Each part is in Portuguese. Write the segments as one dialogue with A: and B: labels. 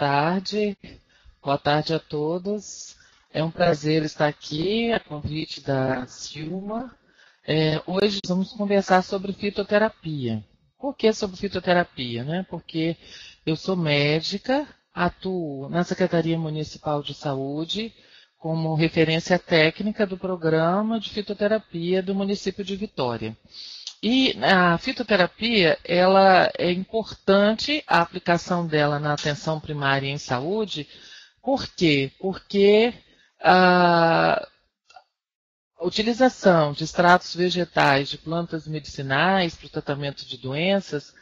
A: tarde. Boa tarde a todos. É um prazer estar aqui, a convite da Silma. Hoje vamos conversar sobre fitoterapia. Por que sobre fitoterapia, né? Porque eu sou médica, atuo na Secretaria Municipal de Saúde como referência técnica do programa de fitoterapia do município de Vitória. E a fitoterapia, ela é importante, a aplicação dela na atenção primária em saúde. Por quê? Porque a utilização de extratos vegetais de plantas medicinais para o tratamento de doenças,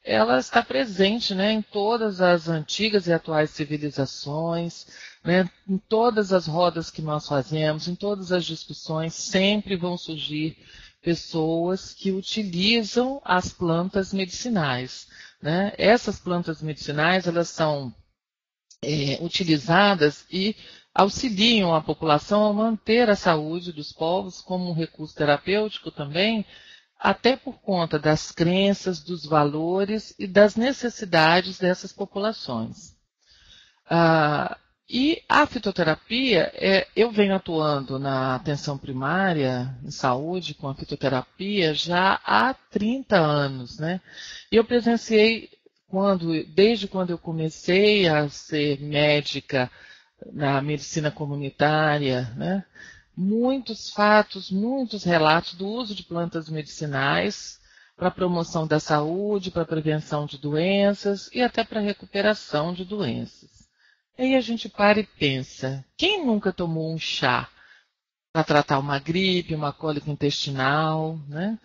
A: ela está presente, né, em todas as antigas e atuais civilizações, né, em todas as rodas que nós fazemos, em todas as discussões, sempre vão surgir pessoas que utilizam as plantas medicinais, né? Essas plantas medicinais, elas são utilizadas e auxiliam a população a manter a saúde dos povos como um recurso terapêutico também, até por conta das crenças, dos valores e das necessidades dessas populações. E a fitoterapia, eu venho atuando na atenção primária, em saúde, com a fitoterapia já há 30 anos, né? E eu presenciei, desde quando eu comecei a ser médica na medicina comunitária, né? Muitos fatos, muitos relatos do uso de plantas medicinais para a promoção da saúde, para a prevenção de doenças e até para a recuperação de doenças. Aí a gente para e pensa, quem nunca tomou um chá para tratar uma gripe, uma cólica intestinal, né?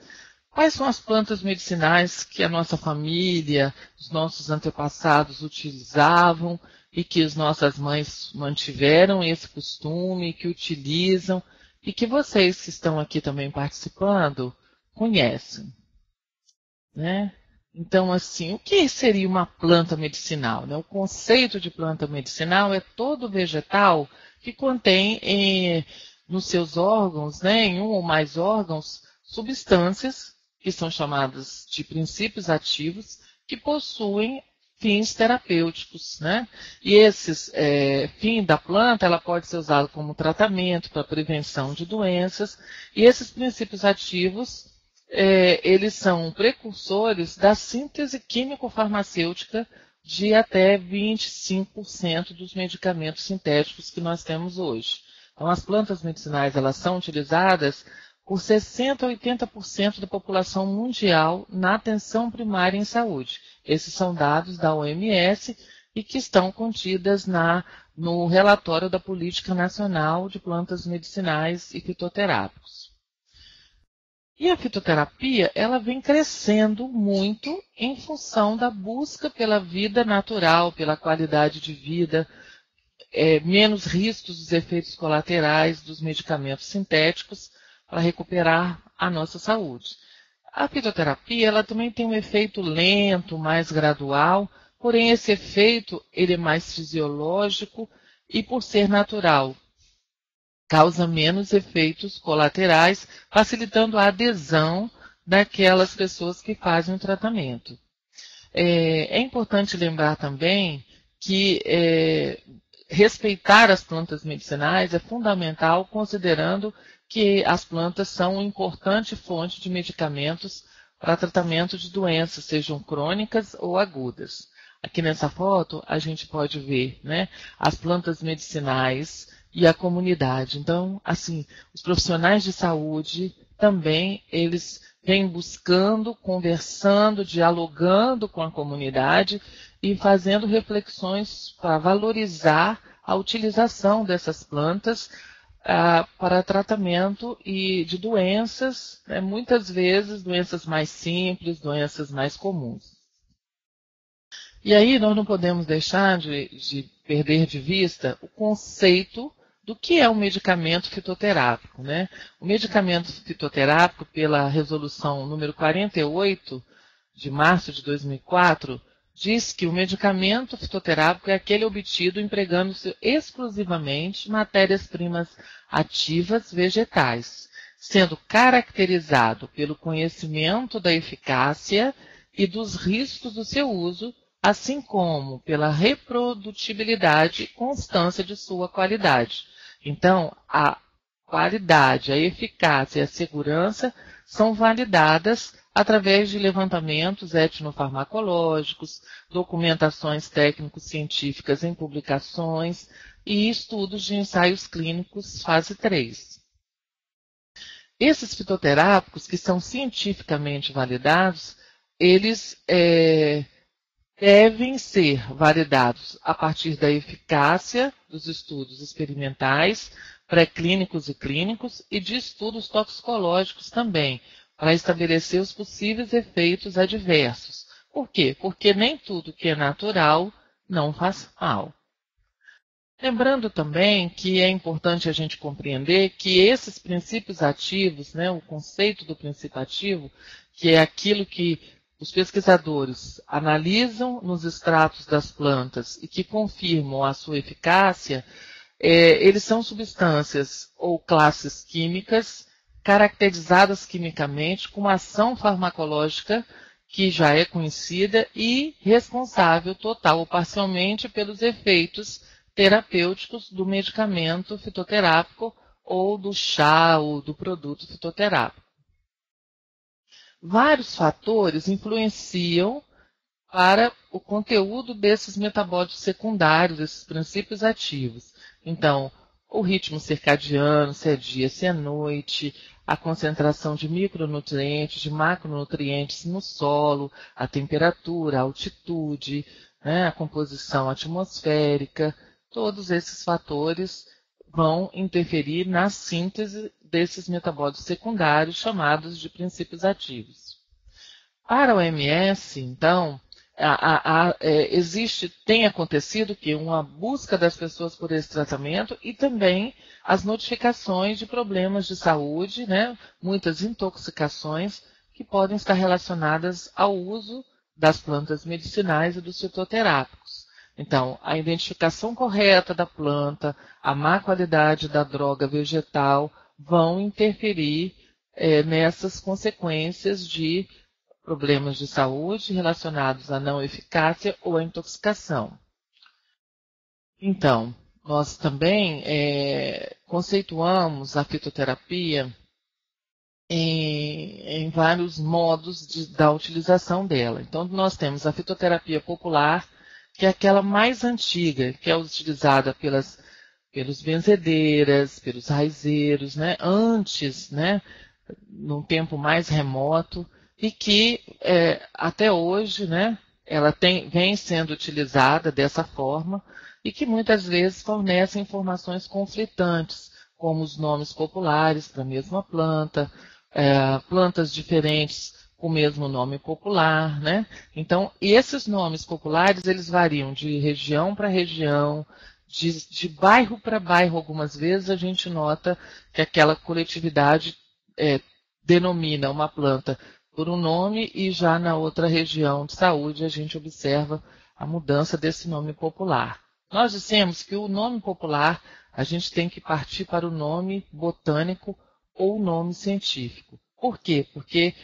A: Quais são as plantas medicinais que a nossa família, os nossos antepassados utilizavam e que as nossas mães mantiveram esse costume, que utilizam e que vocês que estão aqui também participando conhecem, né? Então, assim, o que seria uma planta medicinal, né? O conceito de planta medicinal é todo vegetal que contém nos seus órgãos, né, em um ou mais órgãos, substâncias que são chamadas de princípios ativos que possuem fins terapêuticos, né? E esses fins da planta, ela pode ser usada como tratamento para prevenção de doenças, e esses princípios ativos eles são precursores da síntese químico-farmacêutica de até 25% dos medicamentos sintéticos que nós temos hoje. Então, as plantas medicinais, elas são utilizadas por 60% a 80% da população mundial na atenção primária em saúde. Esses são dados da OMS e que estão contidas no relatório da Política Nacional de Plantas Medicinais e Fitoterápicos. E a fitoterapia, ela vem crescendo muito em função da busca pela vida natural, pela qualidade de vida, menos riscos dos efeitos colaterais dos medicamentos sintéticos para recuperar a nossa saúde. A fitoterapia, ela também tem um efeito lento, mais gradual, porém esse efeito ele é mais fisiológico e, por ser natural, causa menos efeitos colaterais, facilitando a adesão daquelas pessoas que fazem o tratamento. É importante lembrar também que respeitar as plantas medicinais é fundamental, considerando que as plantas são uma importante fonte de medicamentos para tratamento de doenças, sejam crônicas ou agudas. Aqui nessa foto a gente pode ver, né, as plantas medicinais e a comunidade. Então, assim, os profissionais de saúde também, eles vêm buscando, conversando, dialogando com a comunidade e fazendo reflexões para valorizar a utilização dessas plantas para tratamento de doenças, né, muitas vezes doenças mais simples, doenças mais comuns. E aí nós não podemos deixar de perder de vista o conceito do que é um medicamento fitoterápico, né? O medicamento fitoterápico, pela resolução número 48, de março de 2004, diz que o medicamento fitoterápico é aquele obtido empregando-se exclusivamente matérias-primas ativas vegetais, sendo caracterizado pelo conhecimento da eficácia e dos riscos do seu uso, assim como pela reprodutibilidade e constância de sua qualidade. Então, a qualidade, a eficácia e a segurança são validadas através de levantamentos etnofarmacológicos, documentações técnico-científicas em publicações e estudos de ensaios clínicos fase 3. Esses fitoterápicos que são cientificamente validados, eles devem ser validados a partir da eficácia dos estudos experimentais, pré-clínicos e clínicos, e de estudos toxicológicos também, para estabelecer os possíveis efeitos adversos. Por quê? Porque nem tudo que é natural não faz mal. Lembrando também que é importante a gente compreender que esses princípios ativos, né, o conceito do princípio ativo, que é aquilo que os pesquisadores analisam nos extratos das plantas e que confirmam a sua eficácia, eles são substâncias ou classes químicas caracterizadas quimicamente com uma ação farmacológica que já é conhecida e responsável total ou parcialmente pelos efeitos terapêuticos do medicamento fitoterápico ou do chá ou do produto fitoterápico. Vários fatores influenciam para o conteúdo desses metabólitos secundários, desses princípios ativos. Então, o ritmo circadiano, se é dia, se é noite, a concentração de micronutrientes, de macronutrientes no solo, a temperatura, a altitude, né, a composição atmosférica, todos esses fatores vão interferir na síntese desses metabólitos secundários chamados de princípios ativos. Para a OMS, então, tem acontecido que uma busca das pessoas por esse tratamento e também as notificações de problemas de saúde, né, muitas intoxicações que podem estar relacionadas ao uso das plantas medicinais e dos fitoterápicos. Então, a identificação correta da planta, a má qualidade da droga vegetal vão interferir nessas consequências de problemas de saúde relacionados à não eficácia ou à intoxicação. Então, nós também conceituamos a fitoterapia em vários modos da utilização dela. Então, nós temos a fitoterapia popular, que é aquela mais antiga, que é utilizada pelos benzedeiras, pelos raizeiros, né? Antes, né? Num tempo mais remoto, e que até hoje, né? Ela vem sendo utilizada dessa forma e que muitas vezes fornece informações conflitantes, como os nomes populares para a mesma planta, plantas diferentes com o mesmo nome popular, né? Então, esses nomes populares, eles variam de região para região, de bairro para bairro. Algumas vezes a gente nota que aquela coletividade denomina uma planta por um nome e já na outra região de saúde a gente observa a mudança desse nome popular. Nós dissemos que o nome popular a gente tem que partir para o nome botânico ou nome científico. Por quê? Porque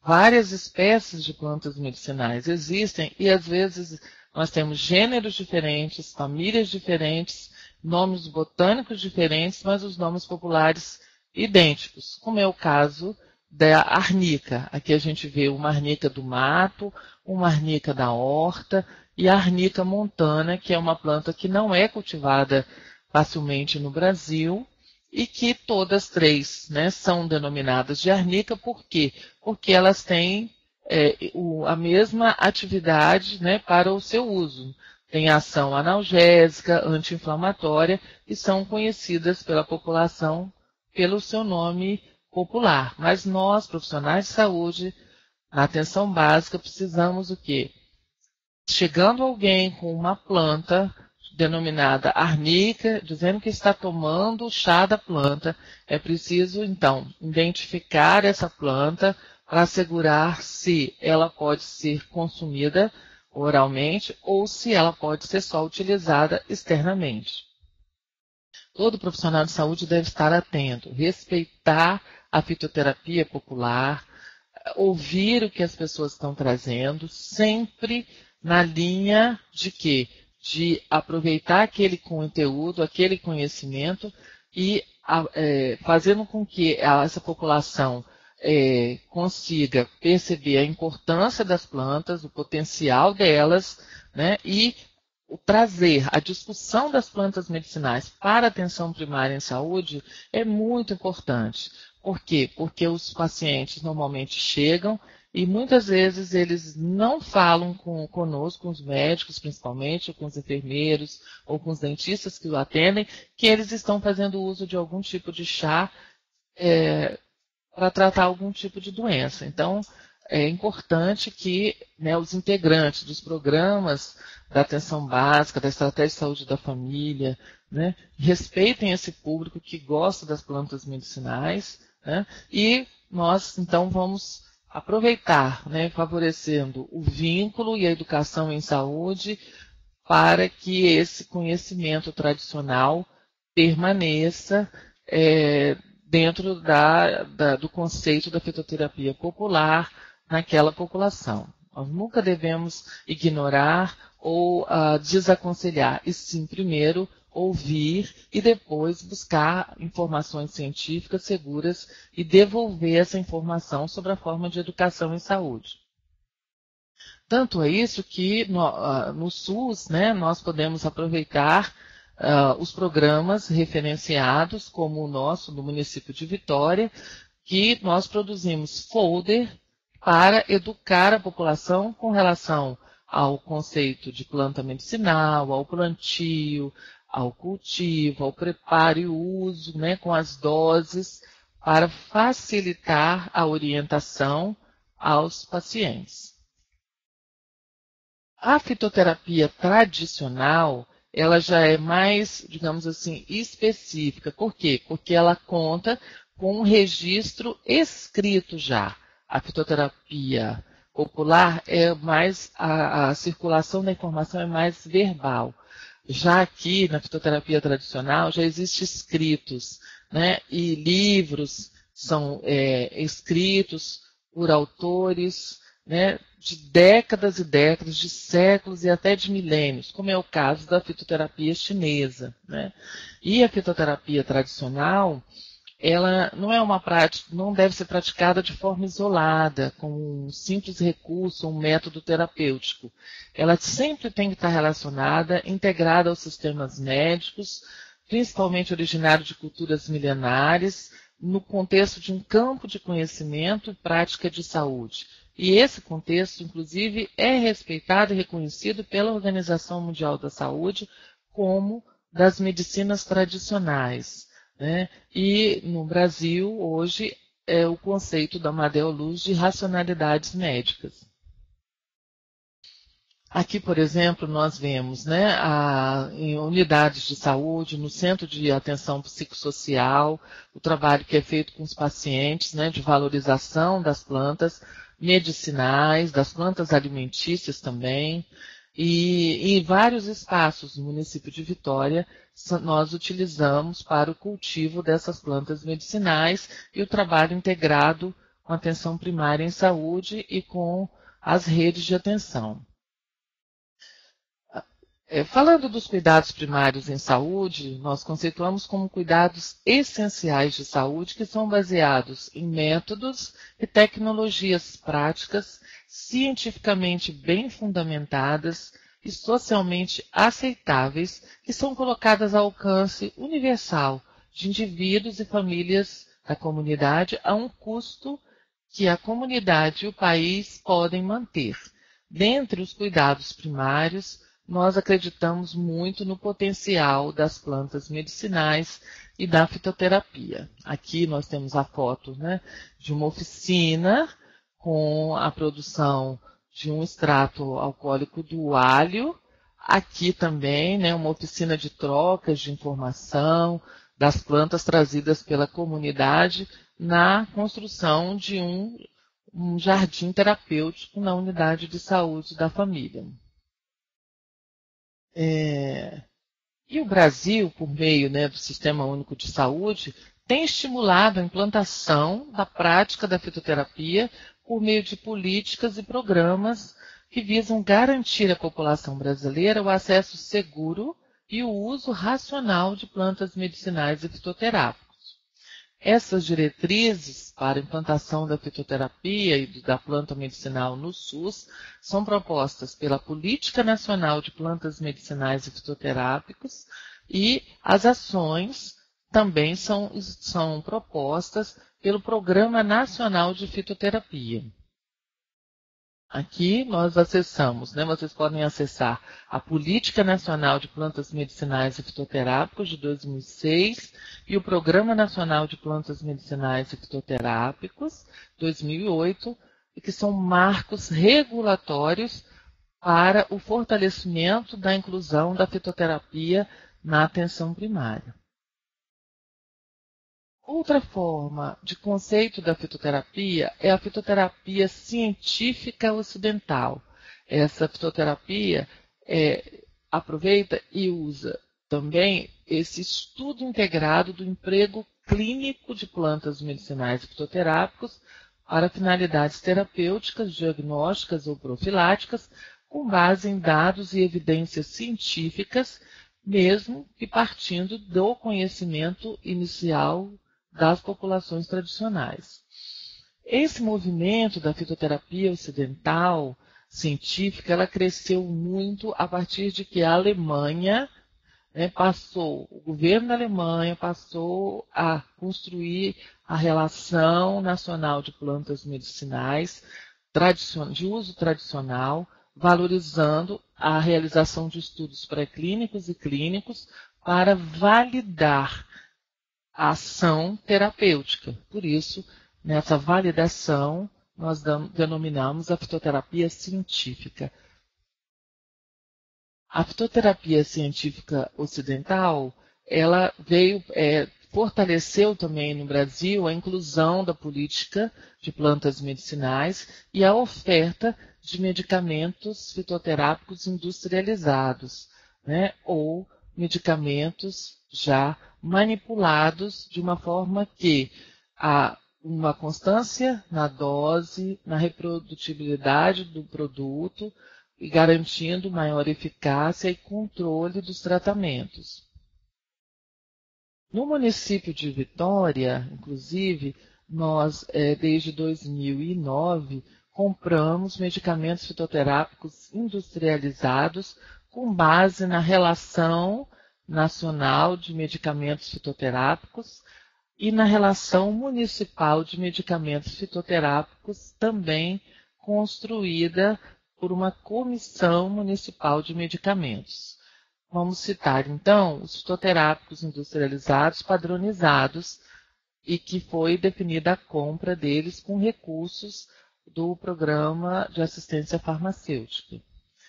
A: várias espécies de plantas medicinais existem e às vezes nós temos gêneros diferentes, famílias diferentes, nomes botânicos diferentes, mas os nomes populares idênticos, como é o caso da arnica. Aqui a gente vê uma arnica do mato, uma arnica da horta e a arnica montana, que é uma planta que não é cultivada facilmente no Brasil, e que todas três, né, são denominadas de arnica. Por quê? Porque elas têm a mesma atividade, né, para o seu uso. Tem ação analgésica, anti-inflamatória e são conhecidas pela população pelo seu nome popular. Mas nós, profissionais de saúde, na atenção básica, precisamos o quê? Chegando alguém com uma planta denominada arnica, dizendo que está tomando o chá da planta, é preciso, então, identificar essa planta para assegurar se ela pode ser consumida oralmente ou se ela pode ser só utilizada externamente. Todo profissional de saúde deve estar atento, respeitar a fitoterapia popular, ouvir o que as pessoas estão trazendo, sempre na linha de quê? De aproveitar aquele conteúdo, aquele conhecimento e fazendo com que essa população consiga perceber a importância das plantas, o potencial delas, né, e trazer a discussão das plantas medicinais para a atenção primária em saúde é muito importante. Por quê? Porque os pacientes normalmente chegam e muitas vezes eles não falam conosco, com os médicos principalmente, ou com os enfermeiros, ou com os dentistas que o atendem, que eles estão fazendo uso de algum tipo de chá para tratar algum tipo de doença. Então, é importante que, né, os integrantes dos programas da atenção básica, da estratégia de saúde da família, né, respeitem esse público que gosta das plantas medicinais, né, e nós, então, vamos aproveitar, né, favorecendo o vínculo e a educação em saúde para que esse conhecimento tradicional permaneça dentro do conceito da fitoterapia popular naquela população. Nós nunca devemos ignorar ou desaconselhar, e sim, primeiro, ouvir e depois buscar informações científicas seguras e devolver essa informação sobre a forma de educação em saúde. Tanto é isso que no SUS, né, nós podemos aproveitar os programas referenciados, como o nosso, do município de Vitória, que nós produzimos folder para educar a população com relação ao conceito de planta medicinal, ao plantio, ao cultivo, ao preparo e uso, né, com as doses, para facilitar a orientação aos pacientes. A fitoterapia tradicional, ela já é mais, digamos assim, específica. Por quê? Porque ela conta com um registro escrito já. A fitoterapia popular é mais, a circulação da informação é mais verbal. Já aqui, na fitoterapia tradicional, já existem escritos, né? E livros são escritos por autores, né, de décadas e décadas, de séculos e até de milênios, como é o caso da fitoterapia chinesa, né? E a fitoterapia tradicional, ela não é uma prática, não deve ser praticada de forma isolada, com um simples recurso, um método terapêutico. Ela sempre tem que estar relacionada, integrada aos sistemas médicos, principalmente originário de culturas milenares, no contexto de um campo de conhecimento e prática de saúde. E esse contexto, inclusive, é respeitado e reconhecido pela Organização Mundial da Saúde como das medicinas tradicionais, né? E no Brasil, hoje, é o conceito da Amadeu Luz de racionalidades médicas. Aqui, por exemplo, nós vemos, né, em unidades de saúde, no centro de atenção psicossocial, o trabalho que é feito com os pacientes, né, de valorização das plantas medicinais, das plantas alimentícias também, e em vários espaços no município de Vitória, nós utilizamos para o cultivo dessas plantas medicinais e o trabalho integrado com a atenção primária em saúde e com as redes de atenção. Falando dos cuidados primários em saúde, nós conceituamos como cuidados essenciais de saúde que são baseados em métodos e tecnologias práticas, cientificamente bem fundamentadas e socialmente aceitáveis, que são colocadas ao alcance universal de indivíduos e famílias da comunidade a um custo que a comunidade e o país podem manter. Dentre os cuidados primários, nós acreditamos muito no potencial das plantas medicinais e da fitoterapia. Aqui nós temos a foto, né, de uma oficina com a produção de um extrato alcoólico do alho. Aqui também, né, uma oficina de trocas de informação das plantas trazidas pela comunidade na construção de um jardim terapêutico na unidade de saúde da família. E o Brasil, por meio, né, do Sistema Único de Saúde, tem estimulado a implantação da prática da fitoterapia por meio de políticas e programas que visam garantir à população brasileira o acesso seguro e o uso racional de plantas medicinais e fitoterápicos. Essas diretrizes para a implantação da fitoterapia e da planta medicinal no SUS são propostas pela Política Nacional de Plantas Medicinais e Fitoterápicos e as ações também são propostas pelo Programa Nacional de Fitoterapia. Aqui nós acessamos, vocês podem acessar a Política Nacional de Plantas Medicinais e Fitoterápicos de 2006 e o Programa Nacional de Plantas Medicinais e Fitoterápicos 2008, que são marcos regulatórios para o fortalecimento da inclusão da fitoterapia na atenção primária. Outra forma de conceito da fitoterapia é a fitoterapia científica ocidental. Essa fitoterapia aproveita e usa também esse estudo integrado do emprego clínico de plantas medicinais e fitoterápicos para finalidades terapêuticas, diagnósticas ou profiláticas, com base em dados e evidências científicas, mesmo que partindo do conhecimento inicial das populações tradicionais. Esse movimento da fitoterapia ocidental científica, ela cresceu muito a partir de que a Alemanha o governo da Alemanha passou a construir a Relação Nacional de Plantas Medicinais de uso tradicional, valorizando a realização de estudos pré-clínicos e clínicos para validar a ação terapêutica. Por isso, nessa validação, nós denominamos a fitoterapia científica. A fitoterapia científica ocidental, ela fortaleceu também no Brasil a inclusão da política de plantas medicinais e a oferta de medicamentos fitoterápicos industrializados, ou medicamentos já manipulados de uma forma que há uma constância na dose, na reprodutibilidade do produto e garantindo maior eficácia e controle dos tratamentos. No município de Vitória, inclusive, nós, desde 2009, compramos medicamentos fitoterápicos industrializados com base na Relação Nacional de Medicamentos Fitoterápicos e na Relação Municipal de Medicamentos Fitoterápicos, também construída por uma Comissão Municipal de Medicamentos. Vamos citar, então, os fitoterápicos industrializados padronizados e que foi definida a compra deles com recursos do Programa de Assistência Farmacêutica.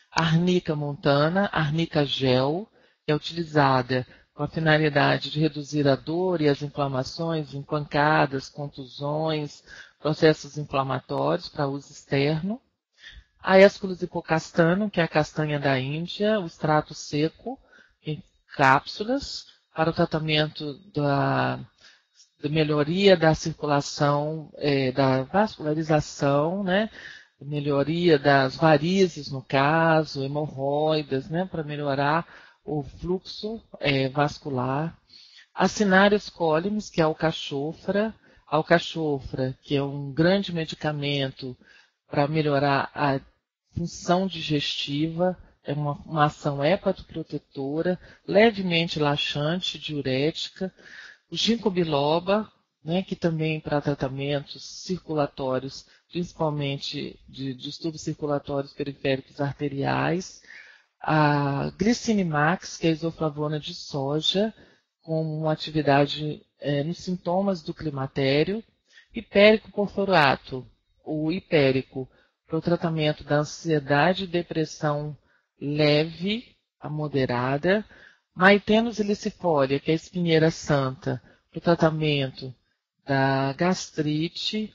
A: Arnica montana, arnica gel, que é utilizada com a finalidade de reduzir a dor e as inflamações em pancadas, contusões, processos inflamatórios para uso externo. A Aesculus hipocastano, que é a castanha da Índia, o extrato seco, em cápsulas, para o tratamento da melhoria da circulação, da vascularização, melhoria das varizes, no caso, hemorroidas, para melhorar o fluxo vascular. A Cinarius colimis, que é a alcachofra, que é um grande medicamento para melhorar a função digestiva, é uma ação hepatoprotetora, levemente laxante, diurética. O ginkgo biloba, que também para tratamentos circulatórios, principalmente de distúrbios circulatórios periféricos arteriais. A glicinimax, que é a isoflavona de soja, com uma atividade nos sintomas do climatério. Hipérico porforato, o hipérico, para o tratamento da ansiedade e depressão leve a moderada. Maitenus ilicifolia, que é a espinheira santa, para o tratamento da gastrite,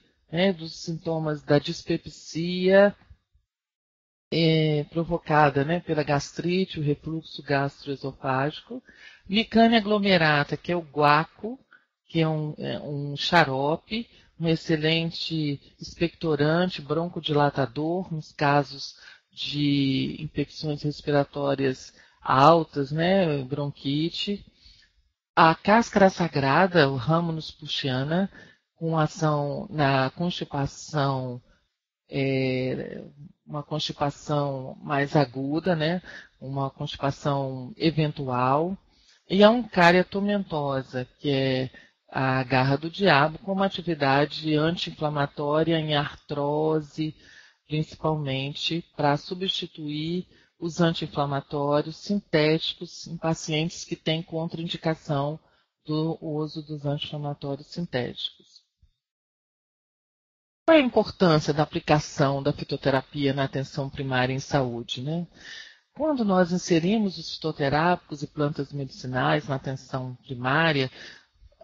A: dos sintomas da dispepsia provocada pela gastrite, o refluxo gastroesofágico. Licânia aglomerata, que é o guaco, que é um xarope, um excelente expectorante, broncodilatador, nos casos de infecções respiratórias altas, né, bronquite. A cáscara sagrada, o Rhamnus pushiana, com ação na constipação, uma constipação mais aguda, né, uma constipação eventual. E a Uncária tomentosa, que é a garra do diabo, com uma atividade anti-inflamatória em artrose, principalmente para substituir os anti-inflamatórios sintéticos em pacientes que têm contraindicação do uso dos anti-inflamatórios sintéticos. Qual é a importância da aplicação da fitoterapia na atenção primária em saúde, né? Quando nós inserimos os fitoterápicos e plantas medicinais na atenção primária,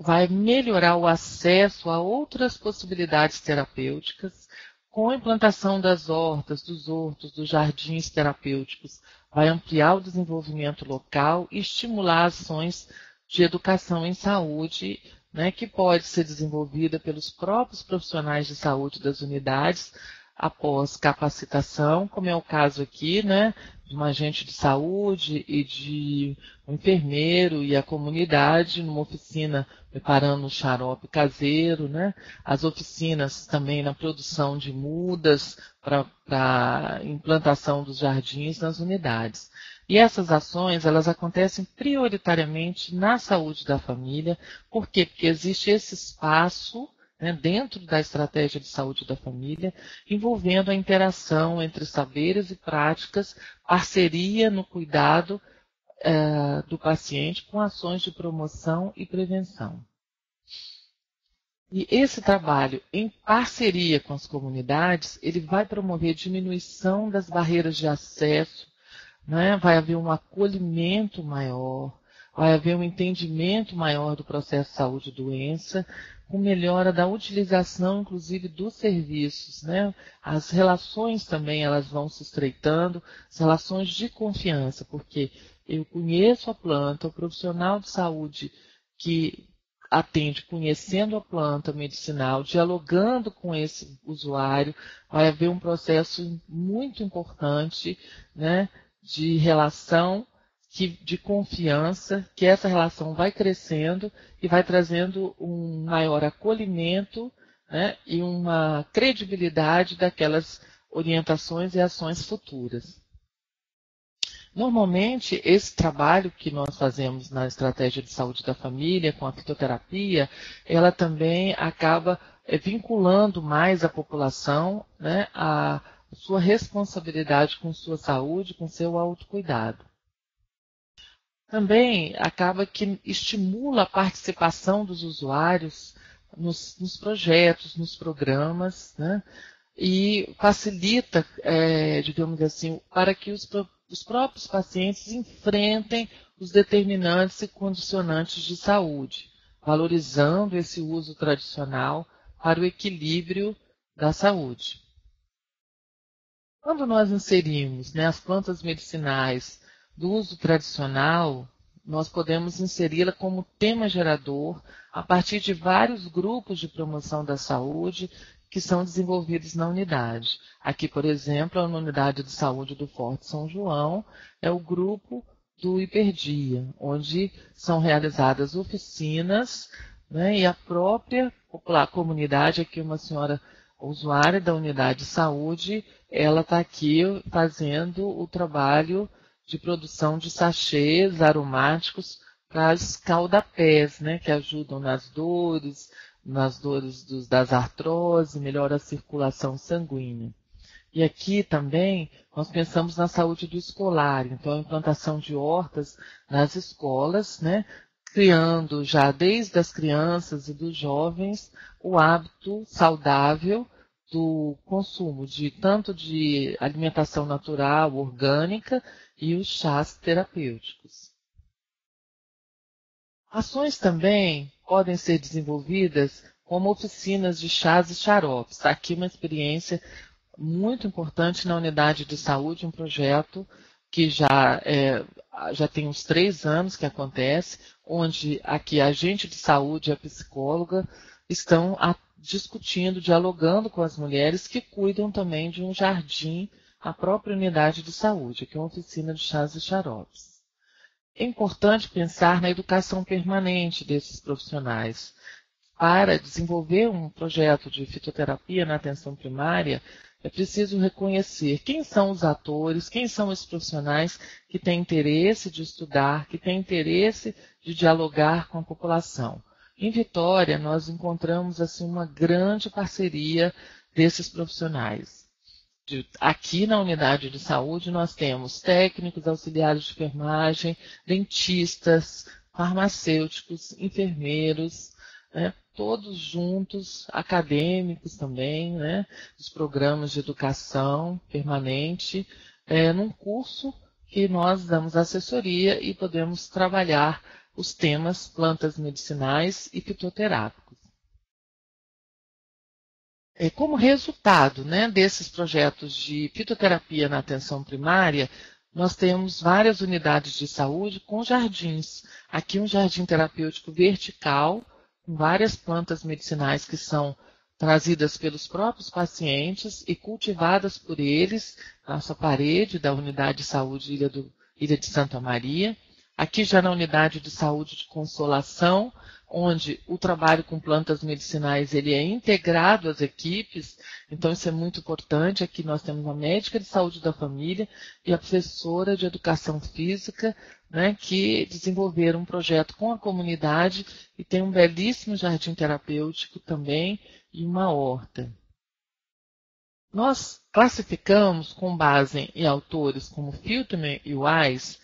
A: vai melhorar o acesso a outras possibilidades terapêuticas, com a implantação das hortas, dos hortos, dos jardins terapêuticos, vai ampliar o desenvolvimento local e estimular ações de educação em saúde, né, que pode ser desenvolvida pelos próprios profissionais de saúde das unidades, após capacitação, como é o caso aqui, né, de um agente de saúde e de um enfermeiro e a comunidade, numa oficina preparando o xarope caseiro, né, as oficinas também na produção de mudas para a implantação dos jardins nas unidades. E essas ações, elas acontecem prioritariamente na saúde da família. Por quê? Porque existe esse espaço, né, dentro da estratégia de saúde da família, envolvendo a interação entre saberes e práticas, parceria no cuidado do paciente com ações de promoção e prevenção. E esse trabalho em parceria com as comunidades, ele vai promover diminuição das barreiras de acesso, né? Vai haver um acolhimento maior, vai haver um entendimento maior do processo de saúde e doença, com melhora da utilização, inclusive, dos serviços, né? As relações também elas vão se estreitando, as relações de confiança, porque eu conheço a planta, o profissional de saúde que atende conhecendo a planta medicinal, dialogando com esse usuário, vai haver um processo muito importante, né, de relação, de confiança, que essa relação vai crescendo e vai trazendo um maior acolhimento, né, e uma credibilidade daquelas orientações e ações futuras. Normalmente, esse trabalho que nós fazemos na estratégia de saúde da família, com a fitoterapia, ela também acaba vinculando mais a população, né, a sua responsabilidade com sua saúde, com seu autocuidado. Também acaba que estimula a participação dos usuários nos projetos, nos programas, né, e facilita, digamos assim, para que os próprios pacientes enfrentem os determinantes e condicionantes de saúde, valorizando esse uso tradicional para o equilíbrio da saúde. Quando nós inserimos, né, as plantas medicinais do uso tradicional, nós podemos inseri-la como tema gerador a partir de vários grupos de promoção da saúde que são desenvolvidos na unidade. Aqui, por exemplo, na unidade de saúde do Forte São João, é o grupo do Hiperdia, onde são realizadas oficinas, né, e a própria comunidade, aqui uma senhora usuária da unidade de saúde, ela está aqui fazendo o trabalho de produção de sachês aromáticos para escaldapés, né, que ajudam nas dores das artroses, melhora a circulação sanguínea. E aqui também nós pensamos na saúde do escolar, então a implantação de hortas nas escolas, né, criando já desde as crianças e dos jovens o hábito saudável do consumo tanto de alimentação natural, orgânica e os chás terapêuticos. Ações também podem ser desenvolvidas como oficinas de chás e xaropes. Aqui uma experiência muito importante na unidade de saúde, um projeto que já tem uns 3 anos que acontece, onde aqui a agente de saúde e a psicóloga estão discutindo, dialogando com as mulheres que cuidam também de um jardim a própria unidade de saúde, que é uma oficina de chás e xaropes. É importante pensar na educação permanente desses profissionais. Para desenvolver um projeto de fitoterapia na atenção primária, é preciso reconhecer quem são os atores, quem são os profissionais que têm interesse de estudar, que têm interesse de dialogar com a população. Em Vitória, nós encontramos assim uma grande parceria desses profissionais. Aqui na unidade de saúde, nós temos técnicos, auxiliares de enfermagem, dentistas, farmacêuticos, enfermeiros, né, todos juntos, acadêmicos também, né, dos programas de educação permanente, num curso que nós damos assessoria e podemos trabalhar os temas plantas medicinais e fitoterápicos. Como resultado, né, desses projetos de fitoterapia na atenção primária, nós temos várias unidades de saúde com jardins. Aqui um jardim terapêutico vertical, com várias plantas medicinais que são trazidas pelos próprios pacientes e cultivadas por eles na sua parede da unidade de saúde Ilha de Santa Maria. Aqui já na unidade de saúde de Consolação, onde o trabalho com plantas medicinais ele é integrado às equipes, então isso é muito importante. Aqui nós temos uma médica de saúde da família e a professora de educação física, né, que desenvolveram um projeto com a comunidade e tem um belíssimo jardim terapêutico também e uma horta. Nós classificamos, com base em autores como Filtman e Wise,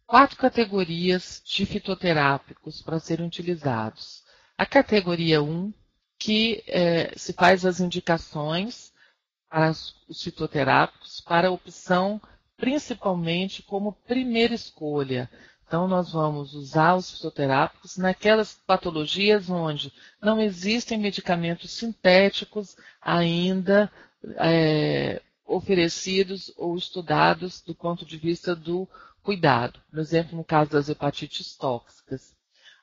A: 4 categorias de fitoterápicos para serem utilizados. A categoria 1, que se faz as indicações para os fitoterápicos para a opção principalmente como primeira escolha. Então, nós vamos usar os fitoterápicos naquelas patologias onde não existem medicamentos sintéticos ainda oferecidos ou estudados do ponto de vista do cuidado. Por exemplo, no caso das hepatites tóxicas.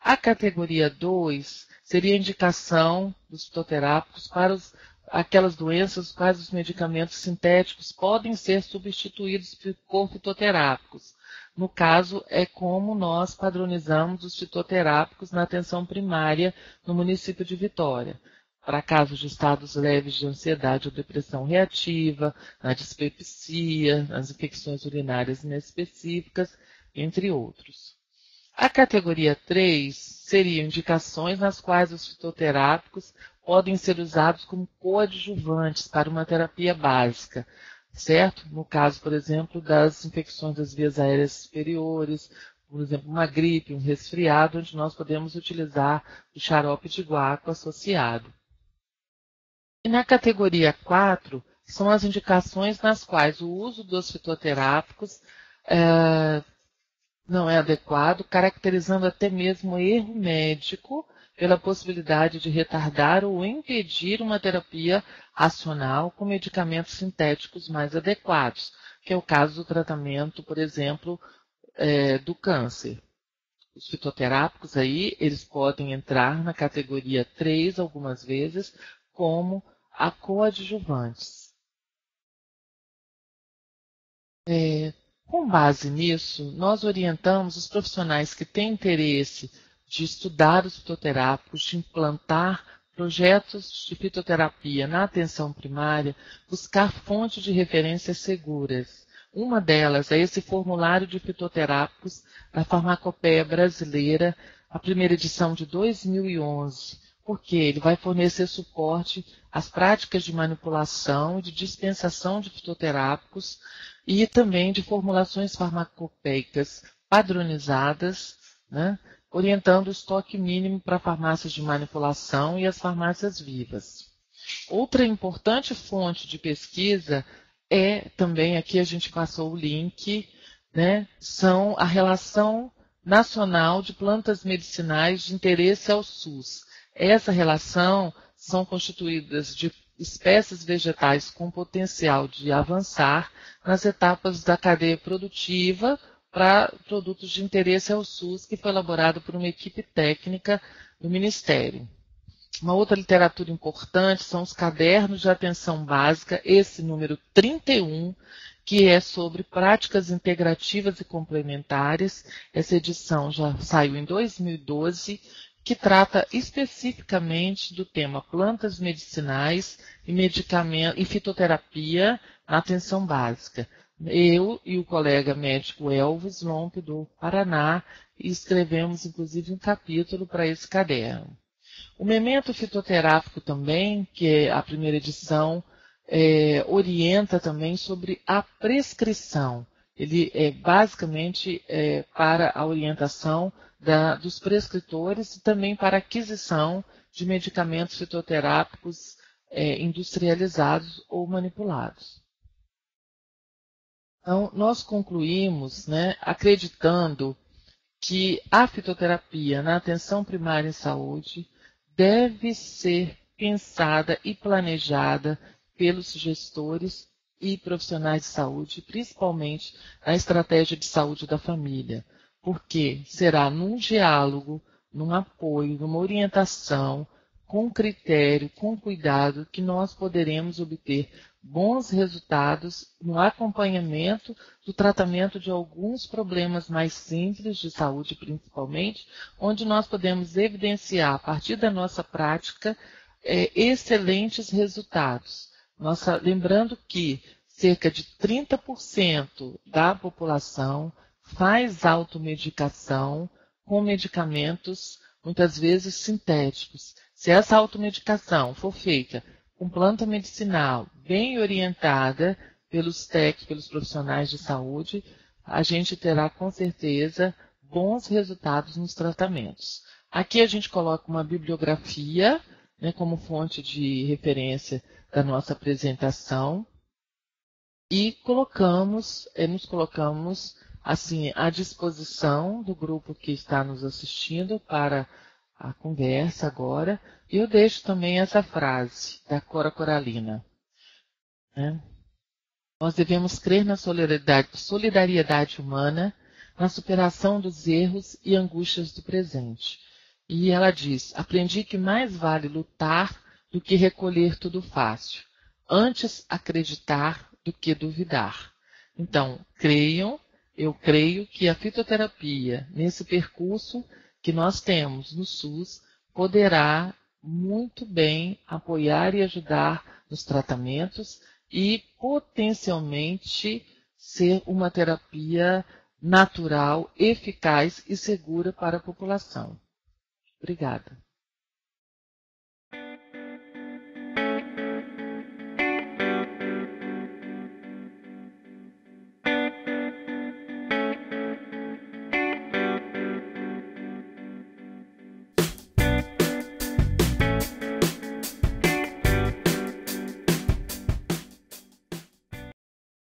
A: A categoria 2 seria a indicação dos fitoterápicos para aquelas doenças quais os medicamentos sintéticos podem ser substituídos por fitoterápicos. No caso, é como nós padronizamos os fitoterápicos na atenção primária no município de Vitória. Para casos de estados leves de ansiedade ou depressão reativa, na dispepsia, nas infecções urinárias inespecíficas, entre outros. A categoria 3 seriam indicações nas quais os fitoterápicos podem ser usados como coadjuvantes para uma terapia básica, certo? No caso, por exemplo, das infecções das vias aéreas superiores, por exemplo, uma gripe, um resfriado, onde nós podemos utilizar o xarope de guaco associado. E na categoria 4, são as indicações nas quais o uso dos fitoterápicos não é adequado, caracterizando até mesmo erro médico pela possibilidade de retardar ou impedir uma terapia racional com medicamentos sintéticos mais adequados, que é o caso do tratamento, por exemplo, do câncer. Os fitoterápicos aí, eles podem entrar na categoria 3 algumas vezes como a coadjuvantes. Com base nisso, nós orientamos os profissionais que têm interesse de estudar os fitoterápicos, de implantar projetos de fitoterapia na atenção primária, buscar fontes de referências seguras. Uma delas é esse formulário de fitoterápicos da Farmacopeia Brasileira, a primeira edição de 2011, porque ele vai fornecer suporte às práticas de manipulação e de dispensação de fitoterápicos e também de formulações farmacopeicas padronizadas, né, orientando o estoque mínimo para farmácias de manipulação e as farmácias vivas. Outra importante fonte de pesquisa também, aqui a gente passou o link, né, são a Relação Nacional de Plantas Medicinais de Interesse ao SUS. Essa relação são constituídas de espécies vegetais com potencial de avançar nas etapas da cadeia produtiva para produtos de interesse ao SUS, que foi elaborado por uma equipe técnica do Ministério. Uma outra literatura importante são os cadernos de atenção básica, esse número 31, que é sobre práticas integrativas e complementares. Essa edição já saiu em 2012, que trata especificamente do tema plantas medicinais e fitoterapia na atenção básica. Eu e o colega médico Elvis Lompe, do Paraná, escrevemos inclusive um capítulo para esse caderno. O Memento Fitoterápico também, que é a primeira edição, orienta também sobre a prescrição. Ele é basicamente para a orientação dos prescritores e também para a aquisição de medicamentos fitoterápicos industrializados ou manipulados. Então, nós concluímos, né, acreditando que a fitoterapia na atenção primária em saúde deve ser pensada e planejada pelos gestores e profissionais de saúde, principalmente na estratégia de saúde da família, porque será num diálogo, num apoio, numa orientação, com critério, com cuidado, que nós poderemos obter bons resultados no acompanhamento do tratamento de alguns problemas mais simples de saúde, principalmente, onde nós podemos evidenciar, a partir da nossa prática, excelentes resultados. Lembrando que cerca de 30% da população faz automedicação com medicamentos, muitas vezes sintéticos. Se essa automedicação for feita com planta medicinal bem orientada pelos técnicos, pelos profissionais de saúde, a gente terá com certeza bons resultados nos tratamentos. Aqui a gente coloca uma bibliografia, né, como fonte de referência da nossa apresentação e nos colocamos assim à disposição do grupo que está nos assistindo para a conversa agora. E eu deixo também essa frase da Cora Coralina, né? Nós devemos crer na solidariedade humana, na superação dos erros e angústias do presente. E ela diz: aprendi que mais vale lutar do que recolher tudo fácil. Antes acreditar do que duvidar. Então, eu creio que a fitoterapia, nesse percurso que nós temos no SUS, poderá muito bem apoiar e ajudar nos tratamentos e potencialmente ser uma terapia natural, eficaz e segura para a população. Obrigada.